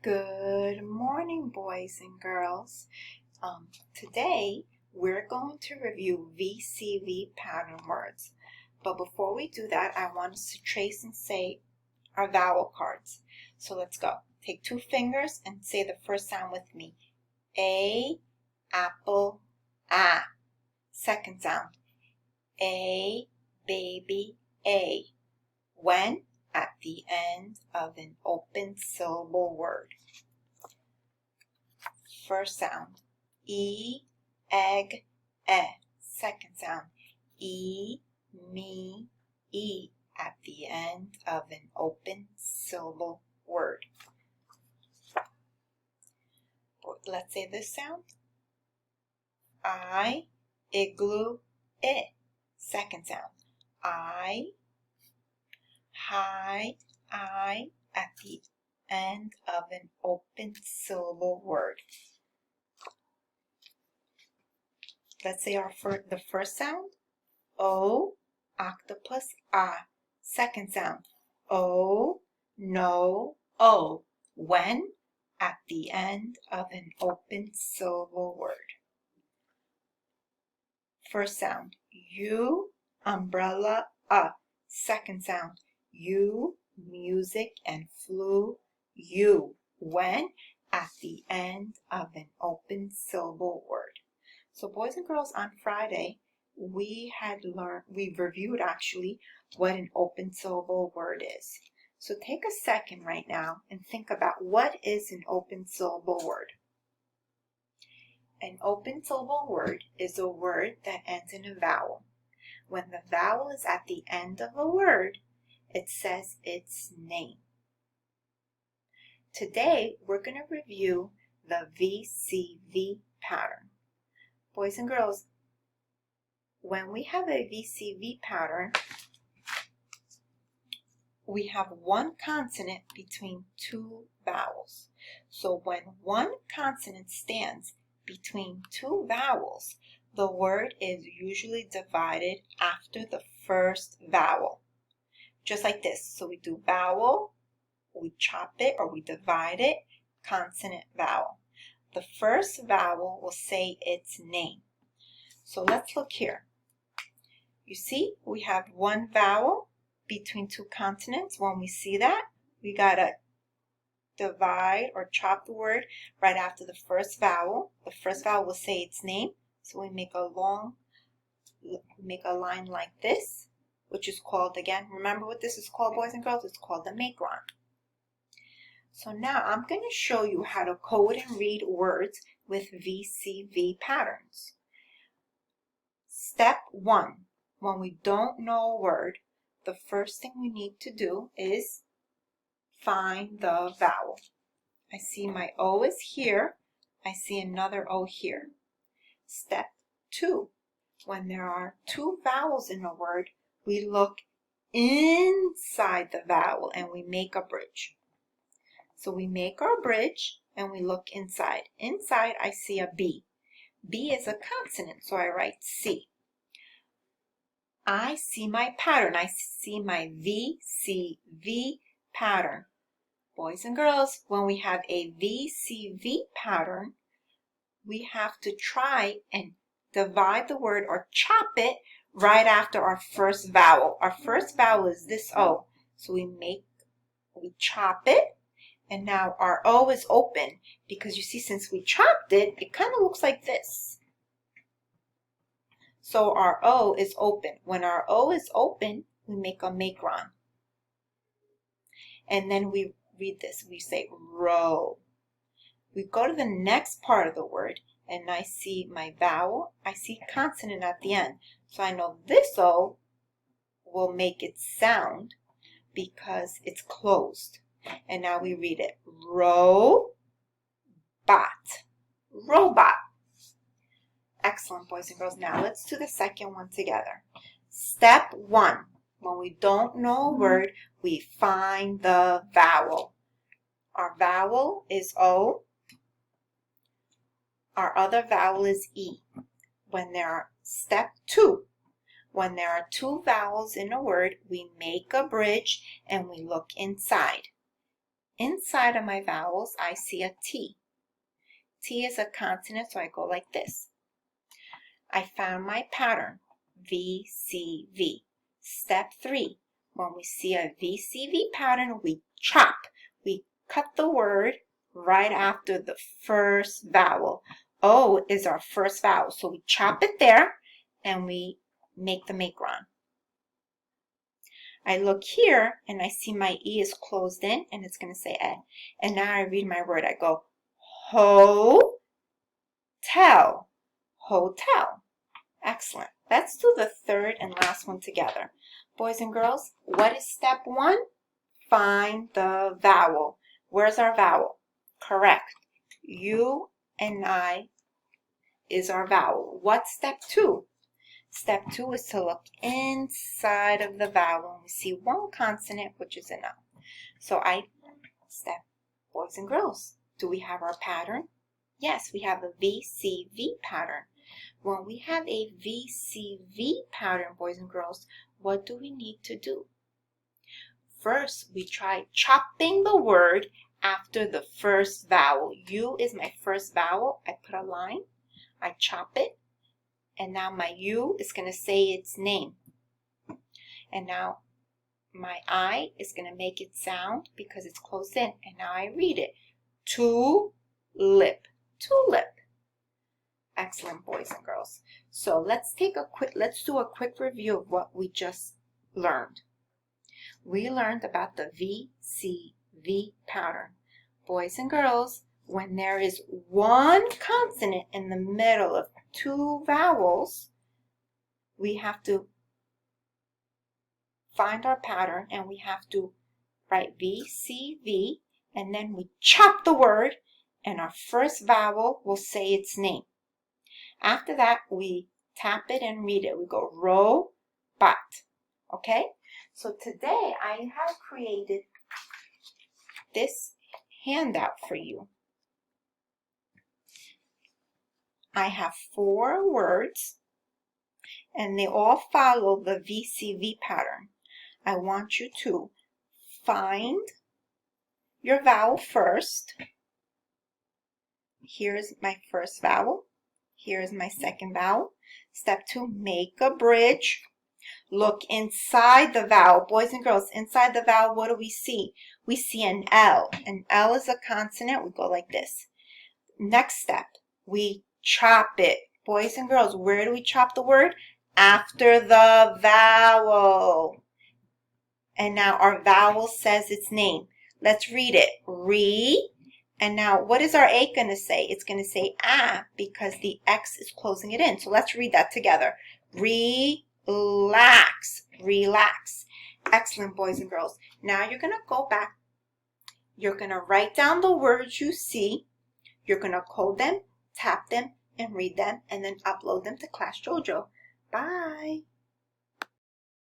Good morning, boys and girls. Today we're going to review VCV pattern words. But before we do that, I want us to trace and say our vowel cards. So let's go. Take 2 fingers and say the first sound with me. A, apple, A. Second sound. A, baby, A. When? At the end of an open syllable word. First sound, E, egg, E. Second sound, E, me, E at the end of an open syllable word. Let's say this sound. I, igloo, I. Second sound, I, hi, I at the end of an open syllable word. Let's say the first sound, O, octopus, ah. Second sound, O, no, O. When? At the end of an open syllable word. First sound, U, umbrella, Second sound, U, music and flu, U. When? At the end of an open syllable word. So boys and girls, on Friday, we reviewed actually what an open syllable word is. So take a second right now and think about what is an open syllable word. An open syllable word is a word that ends in a vowel. When the vowel is at the end of a word, it says its name. Today, we're going to review the VCV pattern. Boys and girls, when we have a VCV pattern, we have one consonant between 2 vowels. So when one consonant stands between 2 vowels, the word is usually divided after the first vowel. Just like this. So we do vowel, we chop it or we divide it, consonant, vowel. The first vowel will say its name. So let's look here. You see, we have one vowel between 2 consonants. When we see that, we gotta divide or chop the word right after the first vowel. The first vowel will say its name. So we make a line like this, which is called, again, remember what this is called, boys and girls? It's called the macron. So now I'm going to show you how to code and read words with VCV patterns. Step 1. When we don't know a word, the first thing we need to do is find the vowel. I see my O is here. I see another O here. Step 2. When there are 2 vowels in a word, we look inside the vowel and we make a bridge. So we make our bridge and we look inside. Inside, I see a B. B is a consonant, so I write C. I see my pattern. I see my VCV pattern. Boys and girls, when we have a VCV pattern, we have to try and divide the word or chop it right after our first vowel. Our first vowel is this O. So we chop it, and now our O is open because you see, since we chopped it, it kind of looks like this. So our O is open. When our O is open, we make a macron. And then we read this. We say row. We go to the next part of the word, and I see my vowel. I see consonant at the end. So I know this O will make its sound because it's closed. And now we read it. Robot. Robot. Excellent, boys and girls. Now let's do the second one together. Step 1. When we don't know a word, we find the vowel. Our vowel is O. Our other vowel is E. Step 2. When there are 2 vowels in a word, we make a bridge and we look inside. inside of my vowels, I see a T. T is a consonant, so I go like this. I found my pattern, VCV. Step 3, when we see a VCV pattern, we chop. We cut the word right after the first vowel. O is our first vowel, so we chop it there and we make the macron. I look here and I see my E is closed in and it's going to say E. And now I read my word. I go hotel. Hotel. Excellent. Let's do the third and last one together. Boys and girls, what is step 1? Find the vowel. Where's our vowel? Correct. U and I is our vowel. What's step 2? Step 2 is to look inside of the vowel and we see one consonant, which is an L. So boys and girls, do we have our pattern? Yes, we have a VCV pattern. When we have a VCV pattern, boys and girls, what do we need to do? First, we try chopping the word after the first vowel. U is my first vowel. I put a line, I chop it, and now my U is going to say its name. And now my I is going to make it sound because it's close in. And now I read it. Tulip. Tulip. Excellent, boys and girls. So let's do a quick review of what we just learned. We learned about the VCV pattern. Boys and girls, when there is one consonant in the middle of 2 vowels, we have to find our pattern and we have to write VCV and then we chop the word and our first vowel will say its name. After that, we tap it and read it. We go robot. Okay? So today I have created this handout for you. I have 4 words and they all follow the VCV pattern. I want you to find your vowel first. Here's my first vowel. Here's my second vowel. Step 2, make a bridge. Look inside the vowel. Boys and girls, inside the vowel, what do we see? We see an L. An L is a consonant. We go like this. Next step, we chop it. Boys and girls, where do we chop the word? After the vowel. And now our vowel says its name. Let's read it. Re. And now what is our A going to say? It's going to say ah because the X is closing it in. So let's read that together. Relax. Relax. Excellent, boys and girls. Now you're going to go back. You're going to write down the words you see. You're going to code them, tap them, and read them, and then upload them to Class Jojo. Bye.